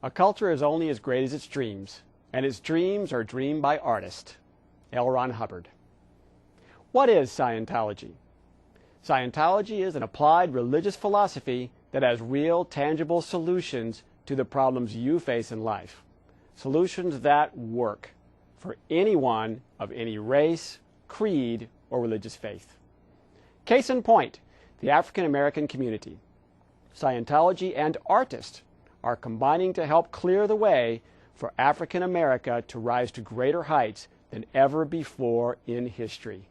A culture is only as great as its dreams, and its dreams are dreamed by artists. L. Ron Hubbard. What is Scientology? Scientology is an applied religious philosophy that has real, tangible solutions to the problems you face in life. Solutions that work for anyone of any race, creed, or religious faith. Case in point, the African American community. Scientology and artists are combining to help clear the way for African America to rise to greater heights than ever before in history.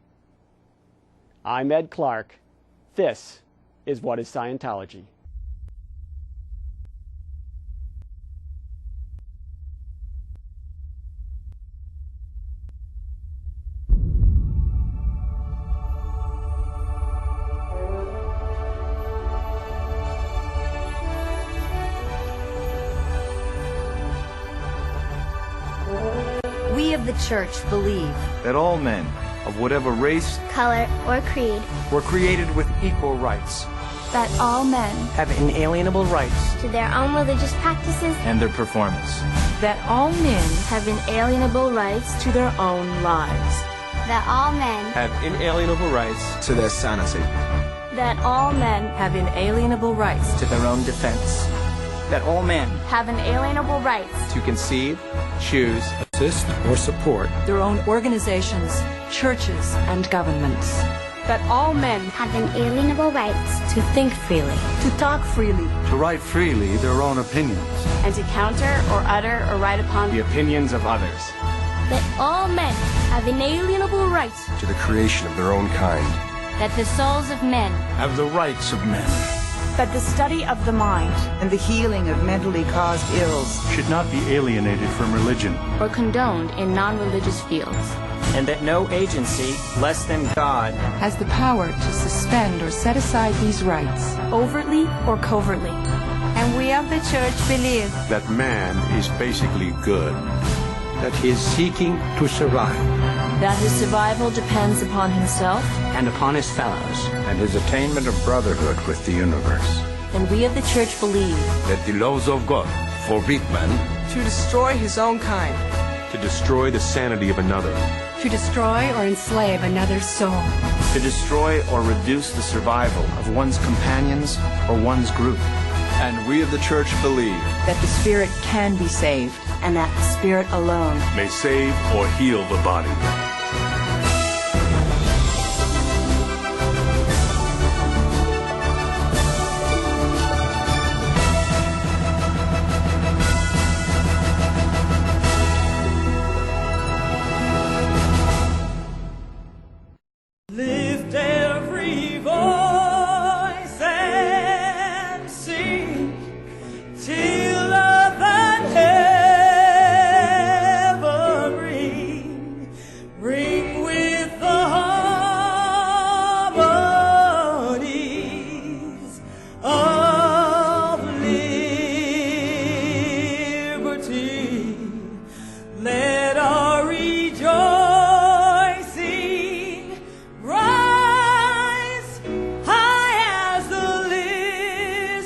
I'm Ed Clark. This is What is Scientology? We of the Church believe that all men, of whatever race, color, or creed, were created with equal rights, that all men have inalienable rights to their own religious practices and their performance, that all men have inalienable rights to their own lives, that all men have inalienable rights to their sanity, that all men have inalienable rights to their own defense, that all men have inalienable rights to conceive, choose, assist, or support their own organizations, churches, and governments, that all men have inalienable rights to think freely, to talk freely, to write freely their own opinions, and to counter or utter or write upon the opinions of others, that all men have inalienable rights to the creation of their own kind, that the souls of men have the rights of men, that the study of the mind and the healing of mentally caused ills should not be alienated from religion or condoned in non-religious fields, and that no agency less than God has the power to suspend or set aside these rights, overtly or covertly. And we of the Church believe that man is basically good, that he is seeking to survive, that his survival depends upon himself and upon his fellows, and his attainment of brotherhood with the universe. And we of the Church believe that the laws of God forbid man to destroy his own kind, to destroy the sanity of another, To destroy or enslave another's soul, to destroy or reduce the survival of one's companions or one's group. and we of the Church believe that the spirit can be saved, and that the Spirit alone may save or heal the body. Lift every voice and sing till earth and heaven ring with the harmonies of liberty. Let our rejoicing rise high as the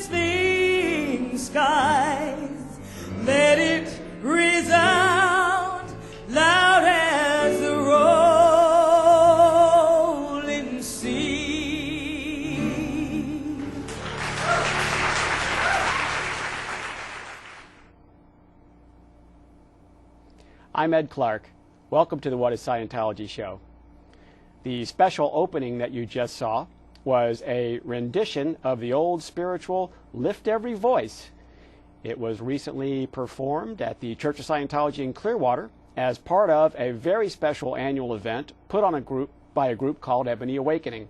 listening skies. Let it resound loud as the rolling sea. I'm Ed Clark. Welcome to the What is Scientology show. The special opening that you just saw was a rendition of the old spiritual Lift Every Voice. It was recently performed at the Church of Scientology in Clearwater as part of a very special annual event put on by a group called Ebony Awakening.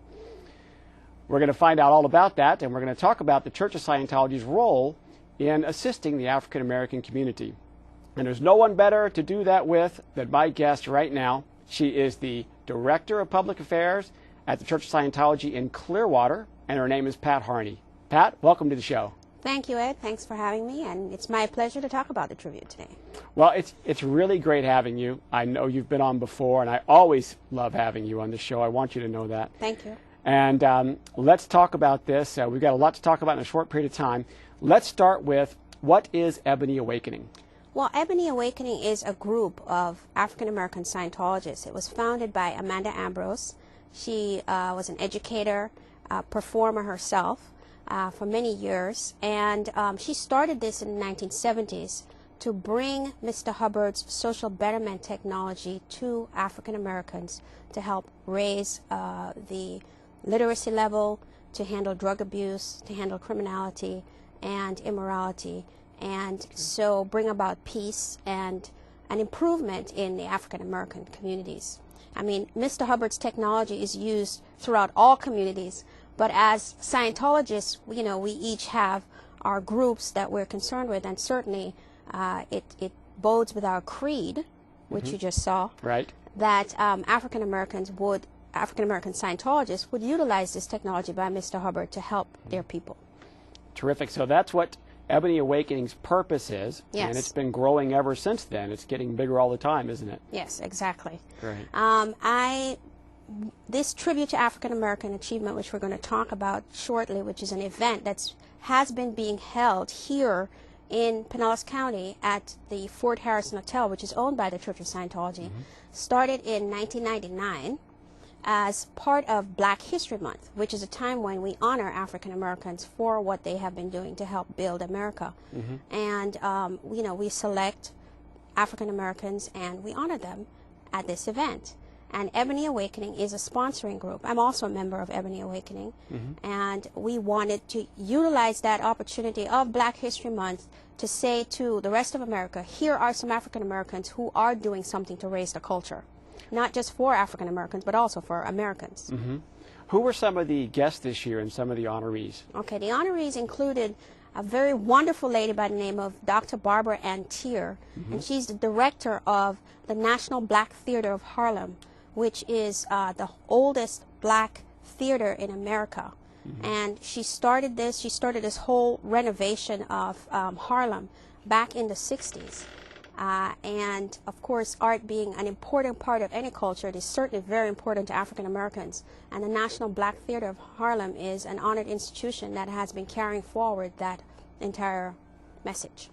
We're going to find out all about that, and we're going to talk about the Church of Scientology's role in assisting the African American community. And there's no one better to do that with than my guest right now. She is the Director of Public Affairs at the Church of Scientology in Clearwater, and her name is Pat Harney. Pat, welcome to the show. Thank you, Ed. Thanks for having me, and it's my pleasure to talk about the tribute today. Well, it's really great having you. I know you've been on before, and I always love having you on the show. I want you to know that. Thank you. And let's talk about this. We've got a lot to talk about in a short period of time. Let's start with What is Ebony Awakening? Well, Ebony Awakening is a group of African-American Scientologists. It was founded by Amanda Ambrose. She was an educator, performer herself for many years, and she started this in the 1970s to bring Mr. Hubbard's social betterment technology to African Americans to help raise the literacy level, to handle drug abuse, to handle criminality and immorality, and so bring about peace and an improvement in the African American communities. I mean, Mr. Hubbard's technology is used throughout all communities, but as Scientologists, you know, we each have our groups that we're concerned with, and certainly it bodes with our creed, which you just saw, right, that African American Scientologists would utilize this technology by Mr. Hubbard to help their people. Terrific. So that's what Ebony Awakening's purpose is, yes. And it's been growing ever since then. It's getting bigger all the time, isn't it? Yes, exactly. Great. This Tribute to African American Achievement, which we're going to talk about shortly, which is an event that has been being held here in Pinellas County at the Fort Harrison Hotel, which is owned by the Church of Scientology, started in 1999 as part of Black History Month, which is a time when we honor African Americans for what they have been doing to help build America. And you know, we select African Americans and we honor them at this event. And Ebony Awakening is a sponsoring group. I'm also a member of Ebony Awakening, and we wanted to utilize that opportunity of Black History Month to say to the rest of America, here are some African Americans who are doing something to raise the culture. Not just for African Americans, but also for Americans. Who were some of the guests this year and some of the honorees? Okay, the honorees included a very wonderful lady by the name of Dr. Barbara Ann Tier, and she's the director of the National Black Theater of Harlem, which is the oldest black theater in America. And she started this whole renovation of Harlem back in the 60s. And of course, art being an important part of any culture, it is certainly very important to African Americans. And the National Black Theater of Harlem is an honored institution that has been carrying forward that entire message.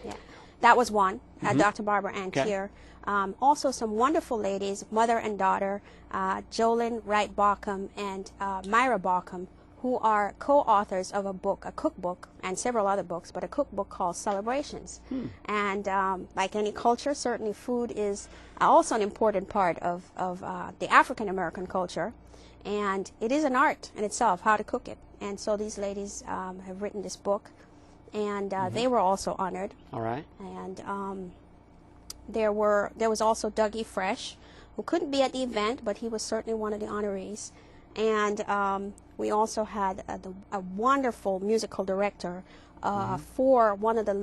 Yeah, that was one, Dr. Barbara Ann Tier. Also some wonderful ladies, mother and daughter, Jolyn Wright Baucom and Myra Baucom, who are co-authors of a book, a cookbook, and several other books, but a cookbook called Celebrations. And like any culture, certainly food is also an important part of the African American culture. And it is an art in itself, how to cook it. And so these ladies have written this book, and they were also honored. All right. And there was also Dougie Fresh, who couldn't be at the event, but he was certainly one of the honorees. And we also had a wonderful musical director for one of the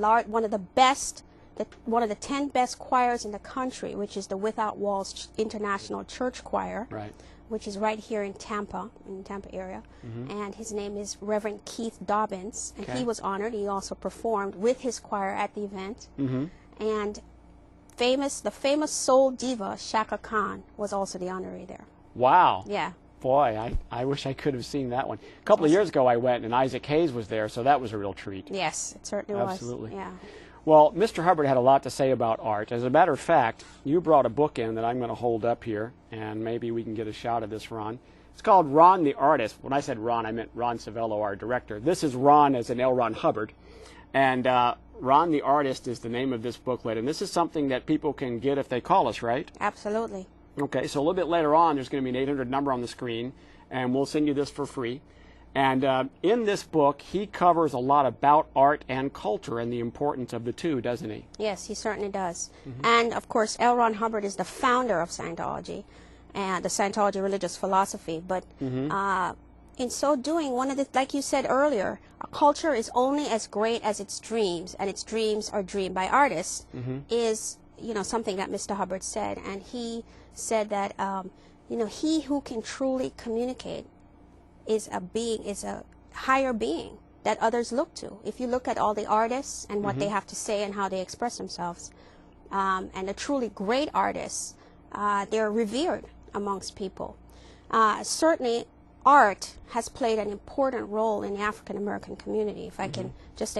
10 best choirs in the country, which is the Without Walls International Church Choir, which is right here in Tampa area. And his name is Reverend Keith Dobbins, and he was honored. He also performed with his choir at the event. And the famous soul diva Shaka Khan was also the honoree there. Wow. Yeah. Boy, I wish I could have seen that one. A couple of years ago I went, and Isaac Hayes was there, so that was a real treat. Yes, it certainly was. Absolutely. Yeah. Well, Mr. Hubbard had a lot to say about art. As a matter of fact, you brought a book in that I'm going to hold up here, and maybe we can get a shot of this, Ron. It's called Ron the Artist. When I said Ron, I meant Ron Savello, our director. This is Ron as in L. Ron Hubbard. And Ron the Artist is the name of this booklet, and this is something that people can get if they call us, right? Absolutely. Okay, so a little bit later on, there's going to be an 800 number on the screen, and we'll send you this for free. And in this book, he covers a lot about art and culture and the importance of the two, doesn't he? Yes, he certainly does. And, of course, L. Ron Hubbard is the founder of Scientology and the Scientology religious philosophy. But in so doing, like you said earlier, a culture is only as great as its dreams, and its dreams are dreamed by artists, is, something that Mr. Hubbard said. And he said that, he who can truly communicate is a higher being that others look to. If you look at all the artists and what they have to say and how they express themselves, and the truly great artists, they're revered amongst people. Certainly, art has played an important role in the African American community. If I can just